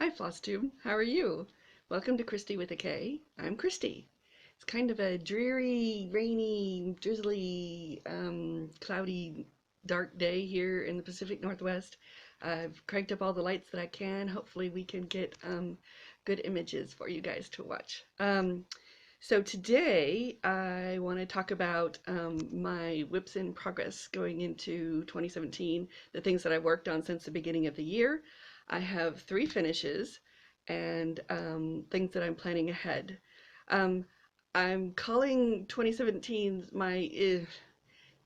Hi FlossTube, how are you? Welcome to Christy with a K. I'm Christy. It's kind of a dreary, rainy, drizzly, cloudy, dark day here in the Pacific Northwest. I've cranked up all the lights that I can. Hopefully we can get good images for you guys to watch. So today I want to talk about my whips in progress going into 2017, the things that I worked on since the beginning of the year. I have 3 finishes and things that I'm planning ahead. I'm calling 2017 my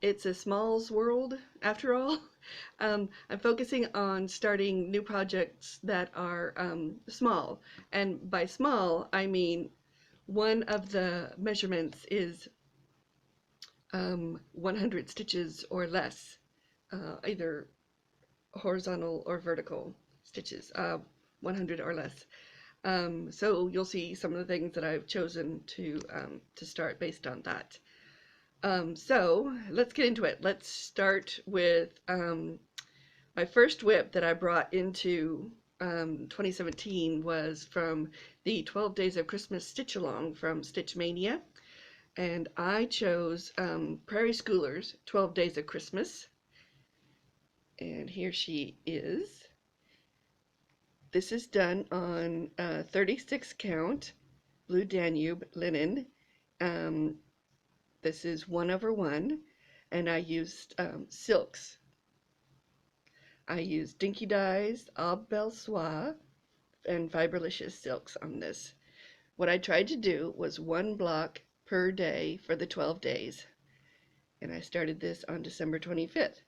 It's a Smalls World after all. I'm focusing on starting new projects that are small, and by small I mean one of the measurements is 100 stitches or less, either horizontal or vertical stitches, 100 or less. So you'll see some of the things that I've chosen to start based on that. So let's get into it. Let's start with my first whip that I brought into 2017 was from the 12 Days of Christmas Stitch Along from Stitch Mania, and I chose Prairie Schoolers 12 Days of Christmas, and here she is. This is done on 36 count Blue Danube linen. This is 1/1, and I used silks. I used Dinky Dyes, Aube Belle Soie, and Fiberlicious silks on this. What I tried to do was 1 block per day for the 12 days, and I started this on December 25th.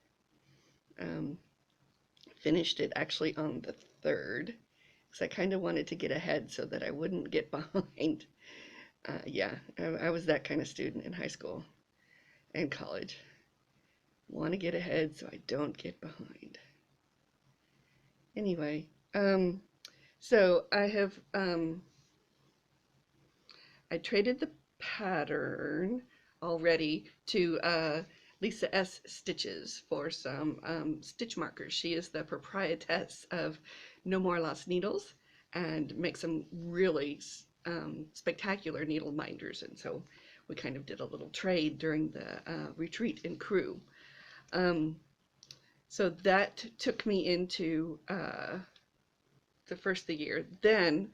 Finished it actually on the 3rd, because I kind of wanted to get ahead so that I wouldn't get behind. Yeah, I was that kind of student in high school and college. Want to get ahead so I don't get behind. Anyway, so I have I traded the pattern already to Lisa S. Stitches for some stitch markers. She is the proprietress of No More Lost Needles and makes some really spectacular needle minders, and so we kind of did a little trade during the retreat in Crew. So that took me into the first of the year. Then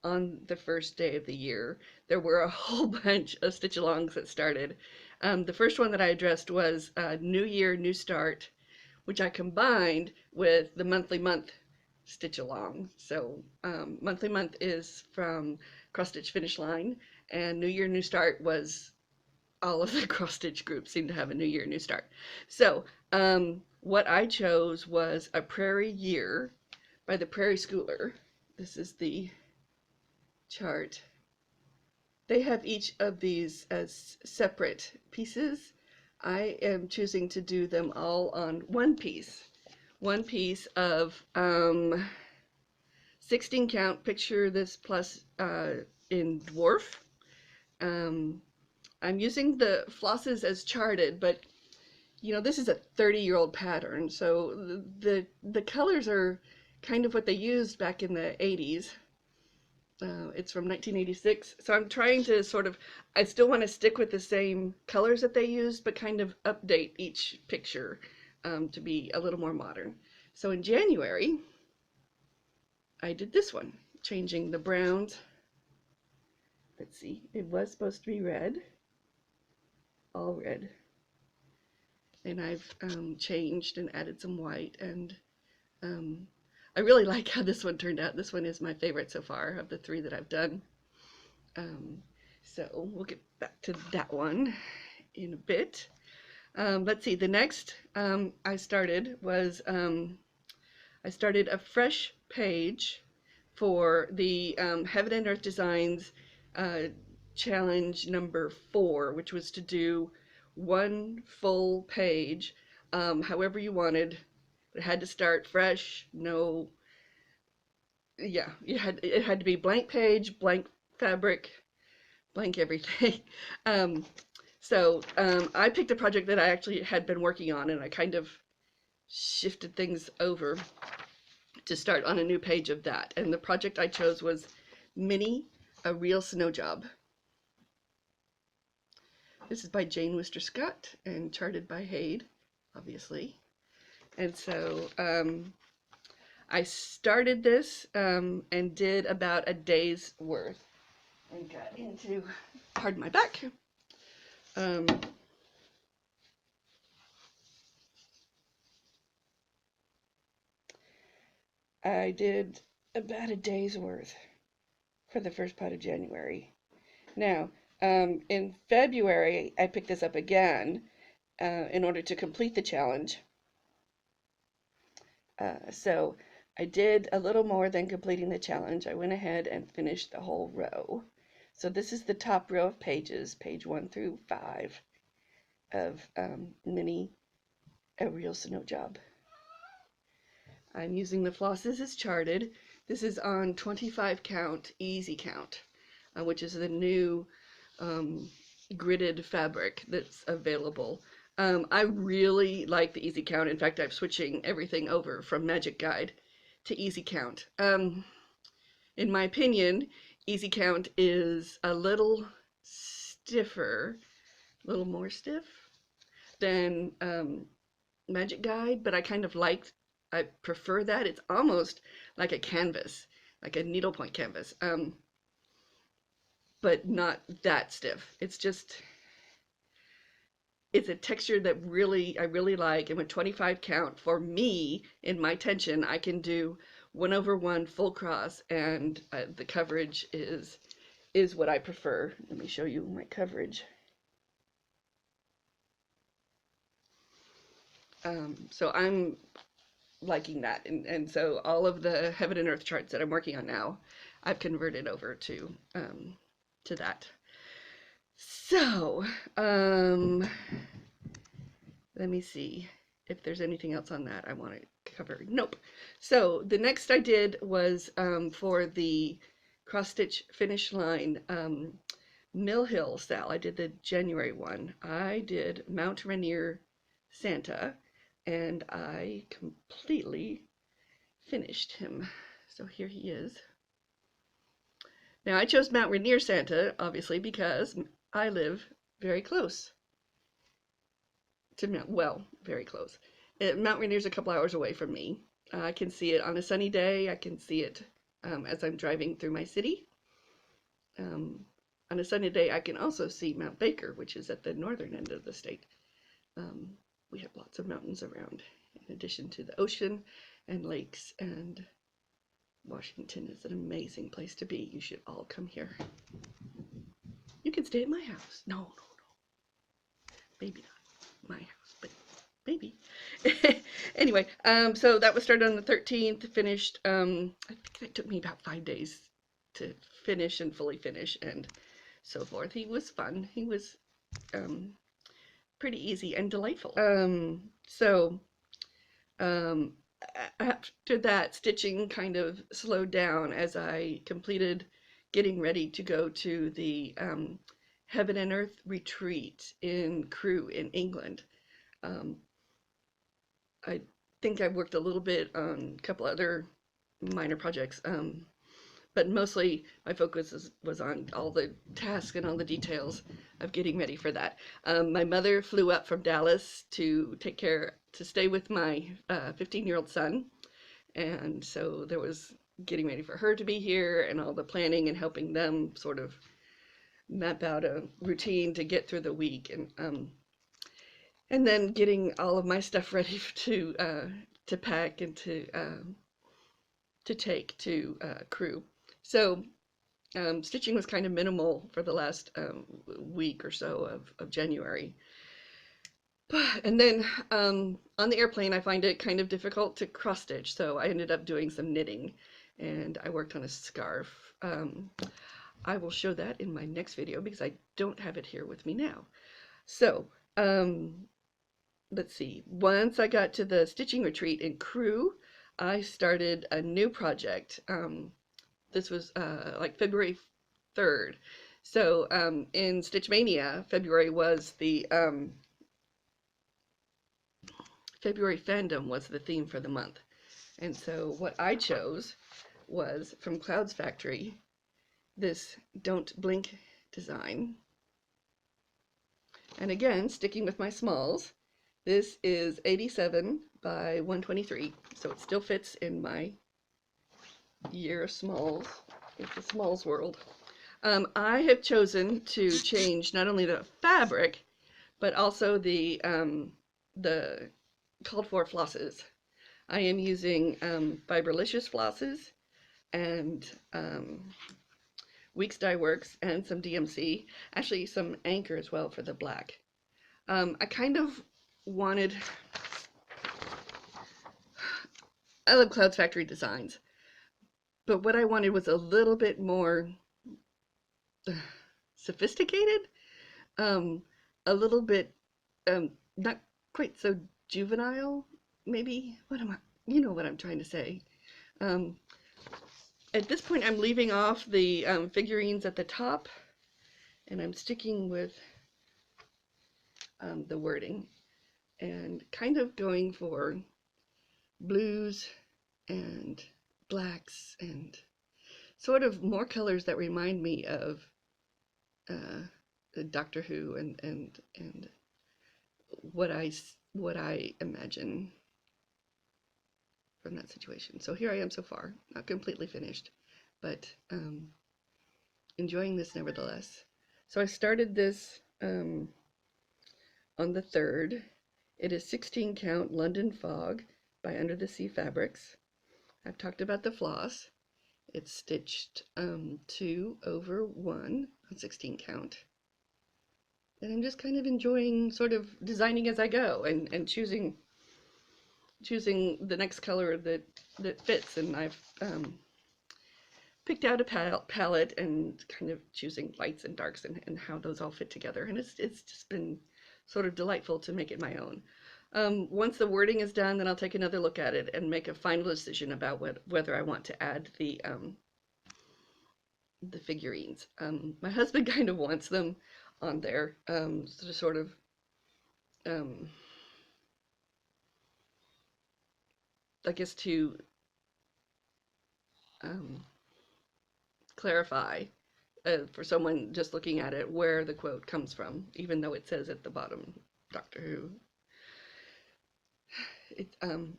on the first day of the year, there were a whole bunch of stitch alongs that started. The first one that I addressed was New Year, New Start, which I combined with the monthly month stitch along. So monthly month is from Cross Stitch Finish Line, and New Year, New Start was all of the cross stitch groups seem to have a New Year, New Start. So what I chose was A Prairie Year by the Prairie Schooler. This is the chart. They have each of these as separate pieces. I am choosing to do them all on one piece of 16 count. Picture this plus in dwarf. I'm using the flosses as charted, but you know, this is a 30-year-old pattern, so the colors are kind of what they used back in the 80s. It's from 1986, so I'm trying to sort of, I still want to stick with the same colors that they used, but kind of update each picture to be a little more modern. So in January, I did this one, changing the browns. Let's see, it was supposed to be red, all red. And I've changed and added some white, and I really like how this one turned out. This one is my favorite so far of the 3 that I've done. So we'll get back to that one in a bit. Let's see, the next I started was I started a fresh page for the Heaven and Earth Designs challenge number 4, which was to do 1 full page, however you wanted. It had to start fresh, no, yeah, it had to be blank page, blank fabric, blank everything. So I picked a project that I actually had been working on, and I kind of shifted things over to start on a new page of that. And the project I chose was Minnie, a Real Snow Job. This is by Jane Wister Scott and charted by Haid, obviously. And so I started this and did about a day's worth and got into, pardon my back. I did about a day's worth for the first part of January. Now, in February, I picked this up again in order to complete the challenge. So I did a little more than completing the challenge. I went ahead and finished the whole row. So this is the top row of pages, page 1 through 5 of Minnie, a Real Snow Job. I'm using the flosses as charted. This is on 25 count, easy count, which is the new gridded fabric that's available. I really like the easy count. In fact, I'm switching everything over from Magic Guide to easy count. In my opinion, easy count is a little stiffer, a little more stiff than Magic Guide, but I kind of I prefer that. It's almost like a canvas, like a needlepoint canvas, but not that stiff. It's a texture that I really like. And with 25 count, for me, in my tension, I can do 1/1 full cross, and the coverage is what I prefer. Let me show you my coverage. So I'm liking that, and so all of the Heaven and Earth charts that I'm working on now, I've converted over to that. So let me see if there's anything else on that I want to cover. Nope. So the next I did was for the cross stitch finish line Mill Hill style. I did the January one. I did Mount Rainier Santa, and I completely finished him. So here he is. Now I chose Mount Rainier Santa, obviously, because I live very close to very close. Mount Rainier's a couple hours away from me. I can see it on a sunny day. I can see it as I'm driving through my city. On a sunny day, I can also see Mount Baker, which is at the northern end of the state. We have lots of mountains around, in addition to the ocean and lakes, and Washington is an amazing place to be. You should all come here. You can stay at my house. No. Maybe not my house, but maybe. Anyway, so that was started on the 13th, finished, I think that took me about 5 days to finish and fully finish and so forth. He was fun. He was pretty easy and delightful. After that, stitching kind of slowed down as I completed getting ready to go to the Heaven and Earth retreat in Crewe in England. I think I worked a little bit on a couple other minor projects, but mostly my focus was on all the tasks and all the details of getting ready for that. My mother flew up from Dallas to stay with my 15-year-old son, and so there was getting ready for her to be here and all the planning and helping them sort of map out a routine to get through the week, and then getting all of my stuff ready to pack and to take to Crewe. So stitching was kind of minimal for the last week or so of January. And then on the airplane, I find it kind of difficult to cross stitch, so I ended up doing some knitting, and I worked on a scarf. I will show that in my next video because I don't have it here with me now. So let's see. Once I got to the stitching retreat in Crewe, I started a new project. This was like February 3rd. So in Stitch Mania, February was the February fandom was the theme for the month. And so what I chose was from Clouds Factory, this Don't Blink design. And again, sticking with my smalls, this is 87 by 123, so it still fits in my year of smalls, with the smalls world. I have chosen to change not only the fabric, but also the called for flosses. I am using Fiberlicious flosses and Weeks Dye Works and some DMC, actually some Anchor as well for the black. I kind of wanted, I love Clouds Factory designs, but what I wanted was a little bit more sophisticated, a little bit not quite so juvenile, maybe. You know what I'm trying to say. At this point, I'm leaving off the figurines at the top, and I'm sticking with the wording, and kind of going for blues and blacks and sort of more colors that remind me of Doctor Who and what I imagine from that situation. So here I am so far, not completely finished, but enjoying this nevertheless. So I started this on the 3rd. It is 16 count London Fog by Under the Sea Fabrics. I've talked about the floss. It's stitched 2 over 1 on 16 count. And I'm just kind of enjoying sort of designing as I go and choosing the next color that fits. And I've picked out a palette and kind of choosing lights and darks and how those all fit together. And it's just been sort of delightful to make it my own. Once the wording is done, then I'll take another look at it and make a final decision about whether I want to add the figurines. My husband kind of wants them on there, to sort of I guess to clarify for someone just looking at it where the quote comes from, even though it says at the bottom Doctor Who.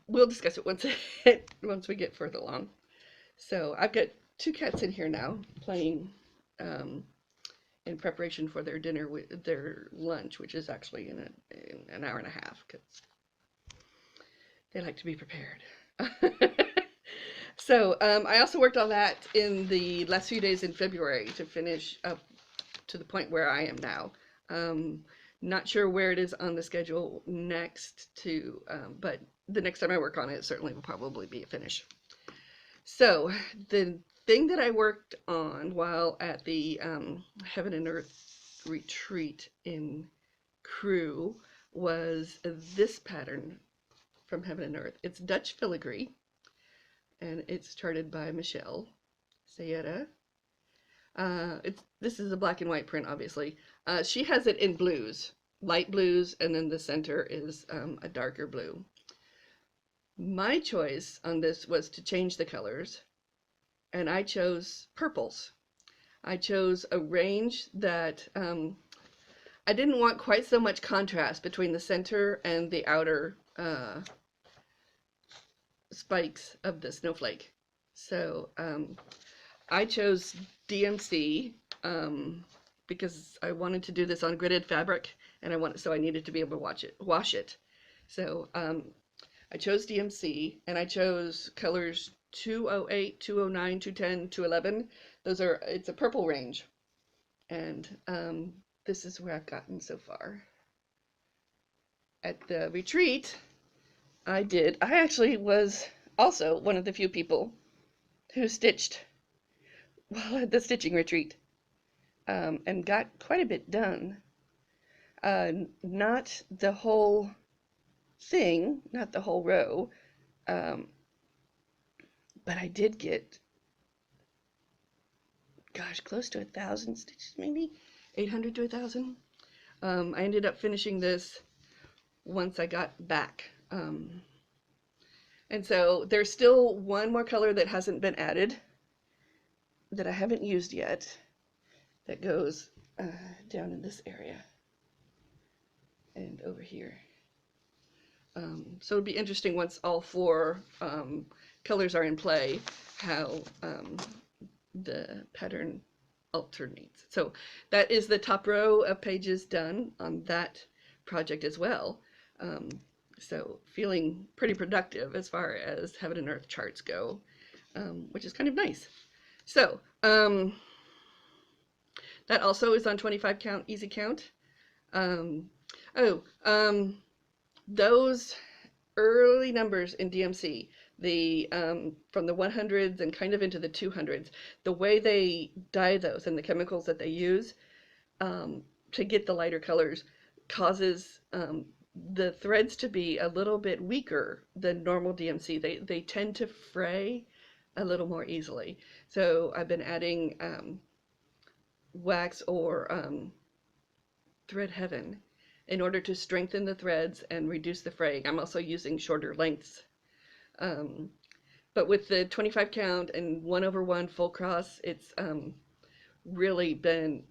We'll discuss it once we get further along. So I've got 2 cats in here now playing in preparation for their dinner, their lunch, which is actually in an hour and a half, because they like to be prepared. So I also worked on that in the last few days in February to finish up to the point where I am now. Not sure where it is on the schedule next but the next time I work on it certainly will probably be a finish. So the thing that I worked on while at the Heaven and Earth retreat in Crewe was this pattern from Heaven and Earth. It's Dutch filigree, and it's charted by Michelle Sayeda. This is a black and white print, obviously. She has it in blues, light blues, and then the center is a darker blue. My choice on this was to change the colors, and I chose purples. I chose a range that I didn't want quite so much contrast between the center and the outer spikes of the snowflake. So I chose DMC because I wanted to do this on gridded fabric, and I needed to be able to wash it. So I chose DMC, and I chose colors 208, 209, 210, 211. It's a purple range, and this is where I've gotten so far. At the retreat, I actually was also one of the few people who stitched while at the stitching retreat, and got quite a bit done. Not the whole thing, not the whole row, but I did get, gosh, close to 1,000 stitches, maybe 800 to 1,000. I ended up finishing this once I got back, and And so there's still one more color that hasn't been added that I haven't used yet that goes down in this area and over here. So it'll be interesting once all four colors are in play, how the pattern alternates. So that is the top row of pages done on that project as well. So feeling pretty productive as far as heaven and earth charts go, which is kind of nice. So that also is on 25 count, easy count. Those early numbers in DMC, the from the 100s and kind of into the 200s, the way they dye those and the chemicals that they use to get the lighter colors causes the threads to be a little bit weaker than normal DMC. They tend to fray a little more easily. So I've been adding wax or thread heaven in order to strengthen the threads and reduce the fraying. I'm also using shorter lengths. But with the 25 count and 1/1 full cross, it's really been,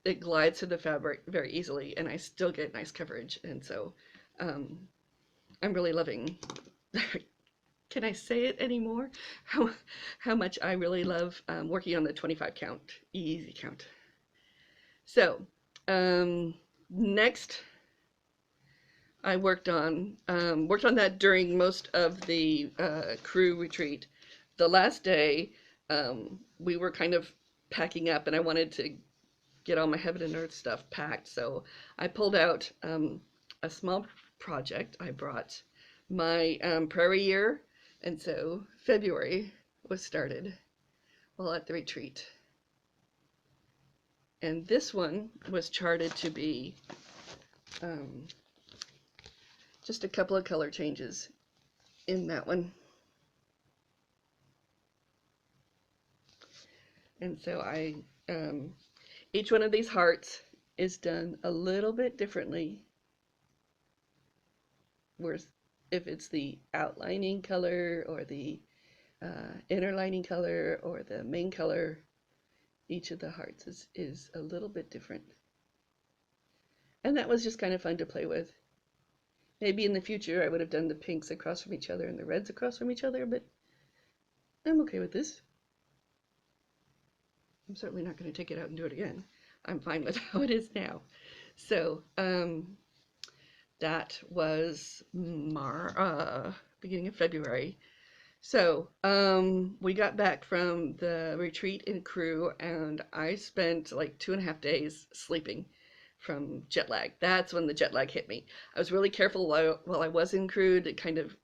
it glides through the fabric very easily, and I still get nice coverage. And so I'm really loving, can I say it anymore? How much I really love working on the 25 count, easy count. So next I worked on that during most of the crew retreat. The last day we were kind of packing up, and I wanted to get all my heaven and earth stuff packed, so I pulled out a small project. I brought my prairie year, and so February was started while at the retreat. And this one was charted to be just a couple of color changes in that one. And so I, each one of these hearts is done a little bit differently. Whereas if it's the outlining color or the inner lining color or the main color, each of the hearts is a little bit different. And that was just kind of fun to play with. Maybe in the future I would have done the pinks across from each other and the reds across from each other, but I'm okay with this. I'm certainly not going to take it out and do it again. I'm fine with how it is now. So that was beginning of February. So we got back from the retreat in crew, and I spent like 2.5 days sleeping from jet lag. That's when the jet lag hit me. I was really careful while I was in crew to kind of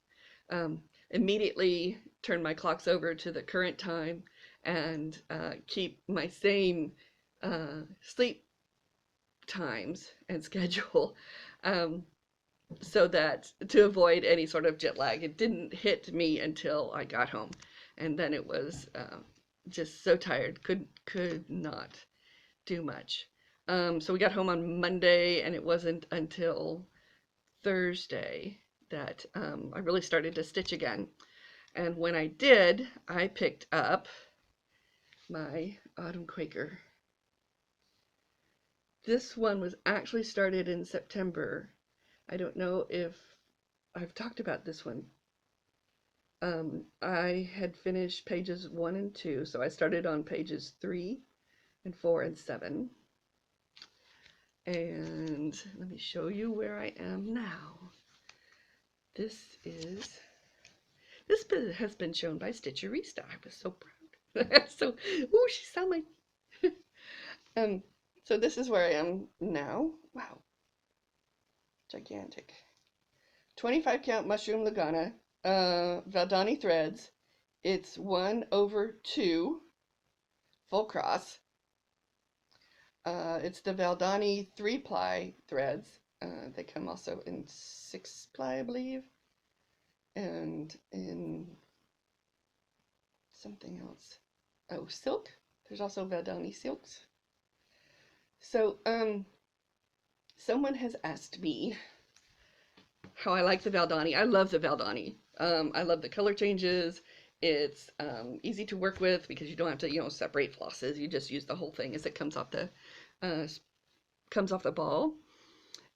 immediately turn my clocks over to the current time and keep my same sleep times and schedule, so that to avoid any sort of jet lag. It didn't hit me until I got home, and then it was just so tired, could not do much. So we got home on Monday, and it wasn't until Thursday that I really started to stitch again. And when I did, I picked up my Autumn Quaker. This one was actually started in September. I don't know if I've talked about this one. I had finished pages 1 and 2, so I started on pages 3 and 4 and 7. And let me show you where I am now. This has been shown by Stitcherista. I was so proud. So, ooh, she saw my. So this is where I am now. Wow, gigantic. 25 count mushroom Lagana, Valdani threads. It's 1/2 full cross. It's the Valdani 3-ply threads. They come also in 6-ply, I believe, and in something else. Oh, silk. There's also Valdani silks. So, someone has asked me how I like the Valdani. I love the Valdani. I love the color changes. It's easy to work with because you don't have to, separate flosses. You just use the whole thing as it uh, comes off the ball.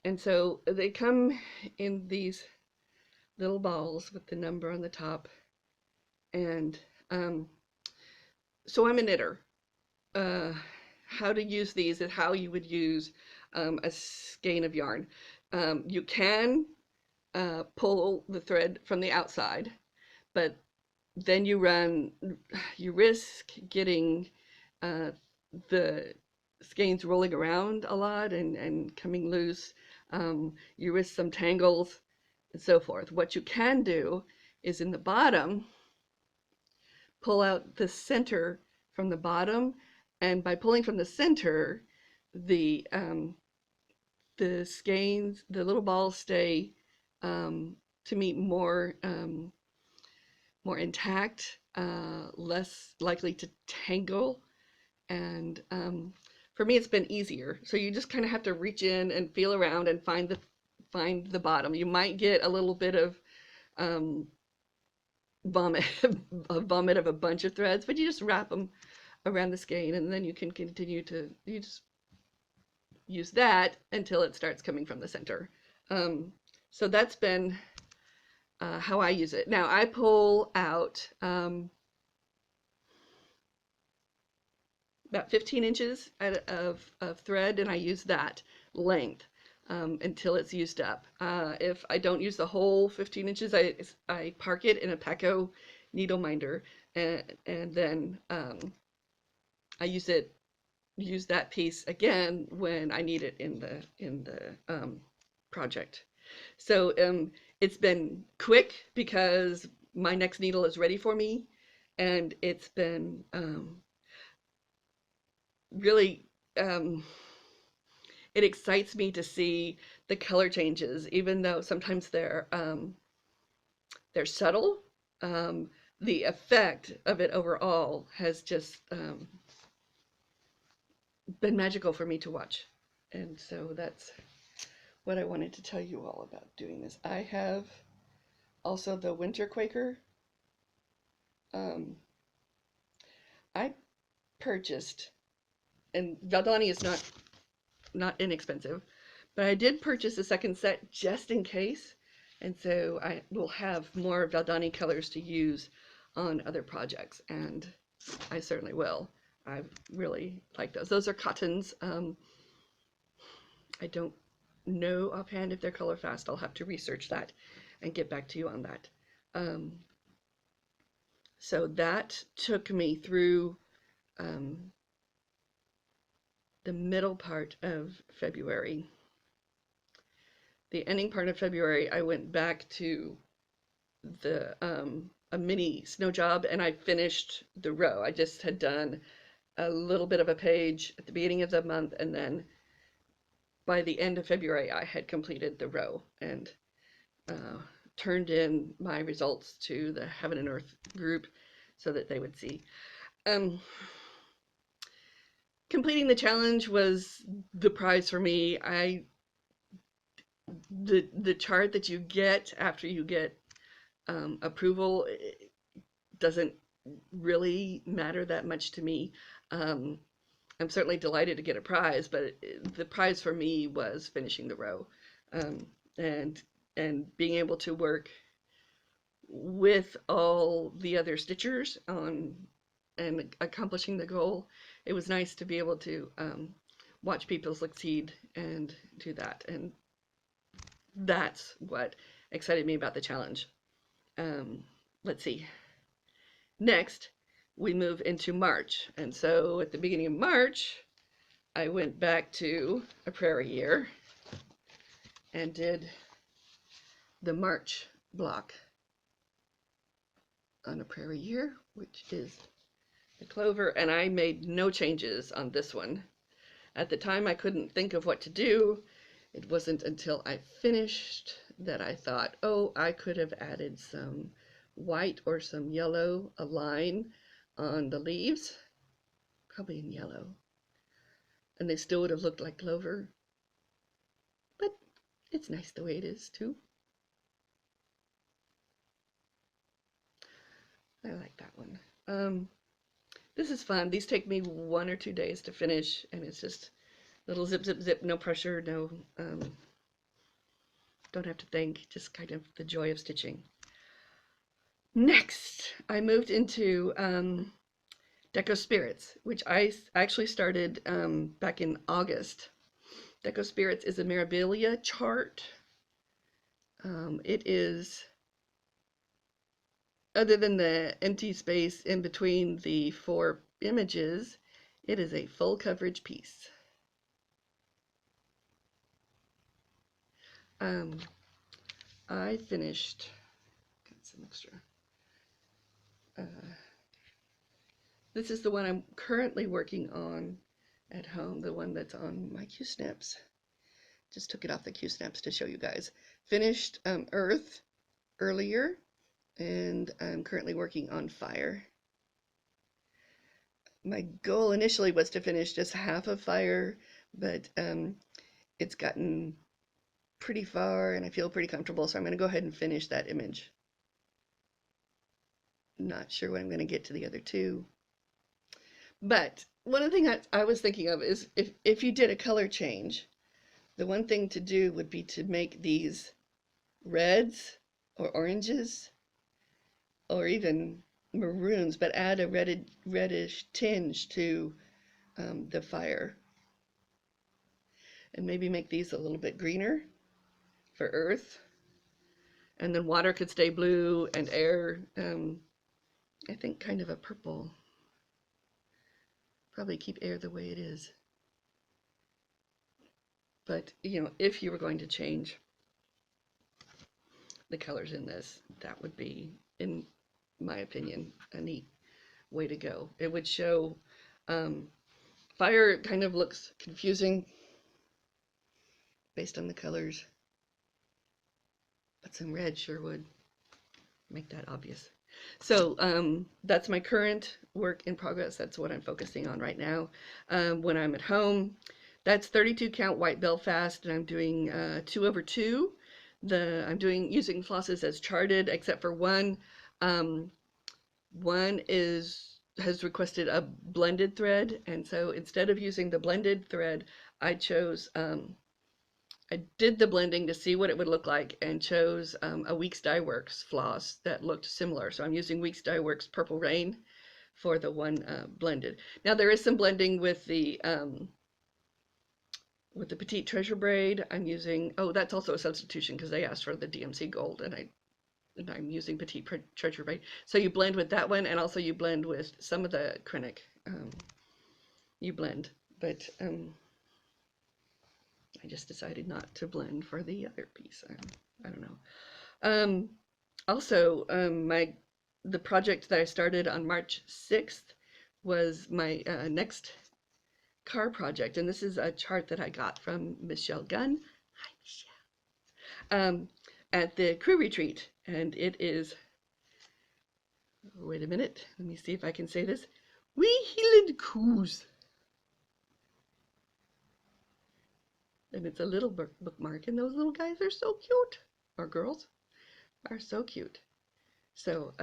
And so they come in these little balls with the number on the top. And so I'm a knitter. Uh, how to use these is how you would use a skein of yarn. You can pull the thread from the outside, but then you risk getting uh, the skeins rolling around a lot and coming loose. You risk some tangles and so forth. What you can do is in the bottom, pull out the center from the bottom, and by pulling from the center, the skeins, the little balls stay to me more intact, less likely to tangle, and for me it's been easier. So you just kind of have to reach in and feel around and find the bottom. You might get a little bit of um, vomit a vomit of a bunch of threads, but you just wrap them around the skein, and then you can continue to you just use that until it starts coming from the center. So that's been how I use it. Now I pull out about 15 inches of thread, and I use that length until it's used up. If I don't use the whole 15 inches, I park it in a Paco needle minder, and then I use that piece again when I need it in the project. So it's been quick because my next needle is ready for me, and it's been really it excites me to see the color changes, even though sometimes they're subtle. The effect of it overall has just been magical for me to watch, and so that's what I wanted to tell you all about doing this. I have also the Winter Quaker. I purchased, and Valdani is not inexpensive, but I did purchase a second set just in case, and so I will have more Valdani colors to use on other projects, and I certainly will. I really like those. Those are cottons. I don't know offhand if they're color fast. I'll have to research that and get back to you on that. So that took me through the middle part of February. The ending part of February, I went back to the a mini snow job, and I finished the row. I just had done a little bit of a page at the beginning of the month, and then by the end of February, I had completed the row and turned in my results to the Heaven and Earth group so that they would see. Completing the challenge was the prize for me. The chart that you get after you get approval doesn't really matter that much to me. I'm certainly delighted to get a prize, but the prize for me was finishing the row, and being able to work with all the other stitchers on and accomplishing the goal. It was nice to be able to watch people succeed and do that, and that's what excited me about the challenge. Let's see. Next, we move into March, and so at the beginning of March, I went back to A Prairie Year and did the March block on A Prairie Year, which is the clover, and I made no changes on this one. At the time, I couldn't think of what to do. It wasn't until I finished that I thought, oh, I could have added some white or some yellow, a line on the leaves, probably in yellow, and they still would have looked like clover, but it's nice the way it is too. I like that one. This is fun. These take me 1 or 2 days to finish, and it's just little zip, zip, zip, no pressure, no, don't have to think, just kind of the joy of stitching. Next, I moved into Deco Spirits, which I actually started back in August. Deco Spirits is a Mirabilia chart. It is, other than the empty space in between the 4 images, it is a full coverage piece. I finished, got some extra. This is the one I'm currently working on at home, the one that's on my Q-snaps. Just took it off the Q-snaps to show you guys. Finished Earth earlier, and I'm currently working on Fire. My goal initially was to finish just half of Fire, but it's gotten pretty far and I feel pretty comfortable, so I'm going to go ahead and finish that image. Not sure when I'm going to get to the other 2. But one of the things I was thinking of is if you did a color change, the one thing to do would be to make these reds or oranges or even maroons, but add a reddish tinge to the Fire. And maybe make these a little bit greener for Earth. And then water could stay blue and air, I think kind of a purple. Probably keep air the way it is. But, you know, if you were going to change the colors in this, that would be, in my opinion, a neat way to go. It would show, Fire kind of looks confusing based on the colors, but some red sure would make that obvious. So that's my current work in progress. That's what I'm focusing on right now. When I'm at home, that's 32 count white Belfast, and I'm doing 2/2. I'm using flosses as charted, except for one. One has requested a blended thread, and so instead of using the blended thread, I chose I did the blending to see what it would look like and chose a Weeks Dye Works floss that looked similar. So I'm using Weeks Dye Works Purple Rain for the one blended. Now there is some blending with the Petite Treasure braid. I'm using, oh, that's also a substitution because they asked for the DMC Gold, and I'm using Petite Treasure braid. So you blend with that one, and also you blend with some of the Krennic. You blend, but I just decided not to blend for the other piece. I don't know. Also, the project that I started on March 6th was my next car project, and this is a chart that I got from Michelle Gunn. Hi, Michelle. At the crew retreat, and it is, wait a minute, let me see if I can say this, Wee Heeland Coos. And it's a little bookmark, and those little guys are so cute, or girls are so cute. So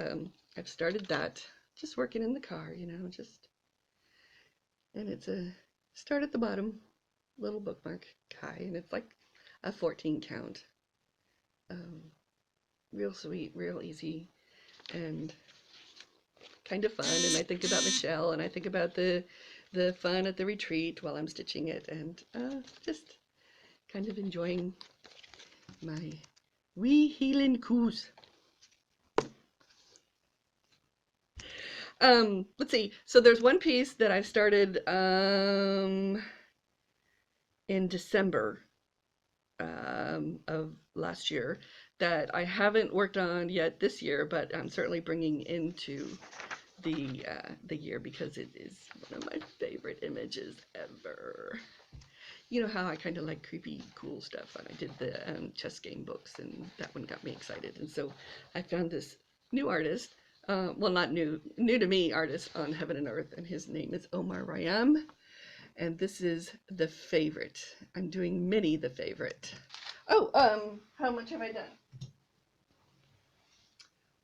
I've started that, just working in the car, you know, and it's a start at the bottom, little bookmark guy, and it's like a 14 count. Real sweet, real easy, and kind of fun. And I think about Michelle, and I think about the fun at the retreat while I'm stitching it, and just kind of enjoying my wee Heeland Coos. Let's see. So there's one piece that I started in December of last year that I haven't worked on yet this year, but I'm certainly bringing into the year because it is one of my favorite images ever. You know how I kind of like creepy, cool stuff, and I did the chess game books, and that one got me excited. And so I found this new artist, well, not new to me artist on Heaven and Earth, and his name is Omar Rayam, and this is The Favorite. I'm doing Minnie the Favorite. Oh, how much have I done?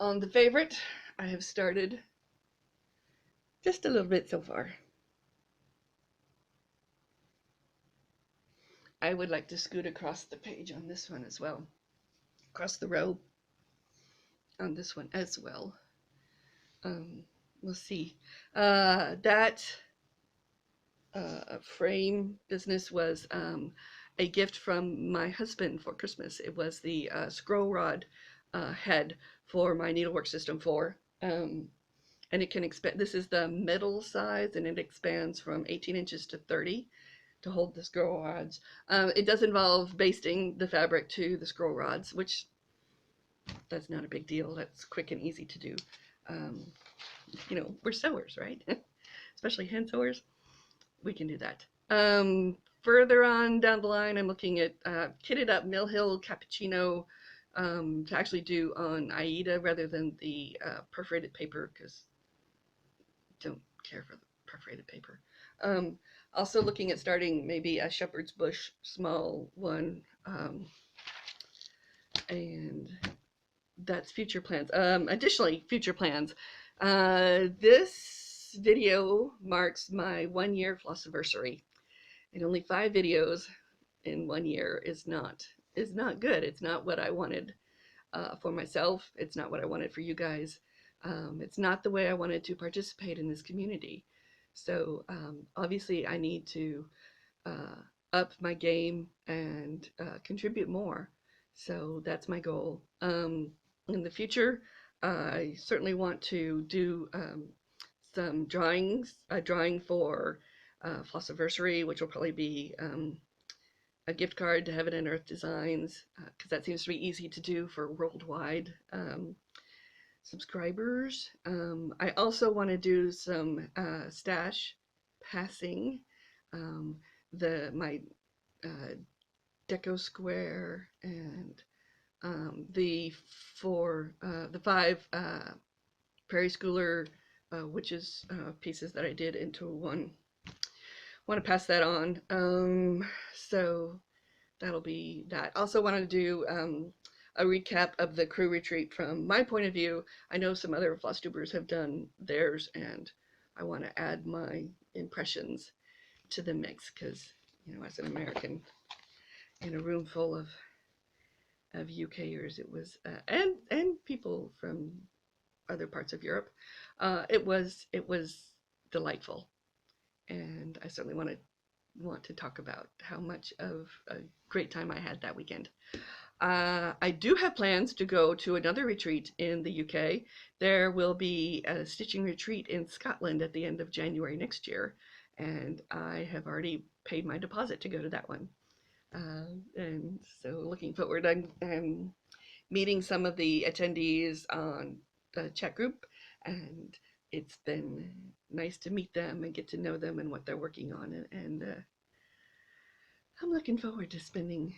On The Favorite, I have started just a little bit so far. I would like to scoot across the page on this one as well, across the row on this one as well. We'll see. That frame business was a gift from my husband for Christmas. It was the scroll rod head for my needlework system 4. And it can expand. This is the middle size, and it expands from 18 inches to 30 to hold the scroll rods. It does involve basting the fabric to the scroll rods, which that's not a big deal. That's quick and easy to do. You know, we're sewers, right? Especially hand sewers. We can do that. Further on down the line, I'm looking at kitted up Mill Hill Cappuccino to actually do on Aida rather than the perforated paper, because I don't care for the perforated paper. Also looking at starting maybe a shepherd's bush small one, and that's future plans. Additionally, future plans. This video marks my 1-year Flossiversary, and only 5 videos in 1 year is not good. It's not what I wanted for myself. It's not what I wanted for you guys. It's not the way I wanted to participate in this community. So obviously I need to up my game and contribute more. So that's my goal. In the future, I certainly want to do some drawings, a drawing for Flossiversary, which will probably be a gift card to Heaven and Earth Designs, because that seems to be easy to do for worldwide subscribers. I also want to do some stash passing. My deco square and the 5 Prairie Schooler witches pieces that I did into one. Want to pass that on. So that'll be that. Also wanted to do a recap of the crew retreat from my point of view. I know some other FlossTubers have done theirs, and I want to add my impressions to the mix, because, you know, as an American in a room full of UKers, it was and people from other parts of Europe, it was delightful, and I certainly want to talk about how much of a great time I had that weekend. I do have plans to go to another retreat in the UK. There will be a stitching retreat in Scotland at the end of January next year, and I have already paid my deposit to go to that one. And so looking forward. I'm meeting some of the attendees on the chat group, and it's been nice to meet them and get to know them and what they're working on, and I'm looking forward to spending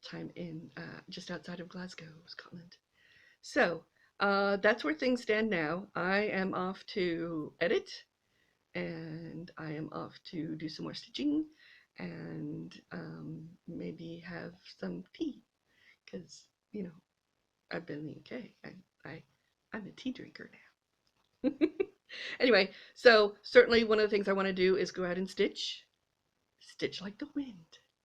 time in just outside of Glasgow, Scotland. So that's where things stand now. I am off to edit, and I am off to do some more stitching, and maybe have some tea, because, you know, I've been in the UK. I'm a tea drinker now. Anyway, so certainly one of the things I want to do is go out and stitch like the wind.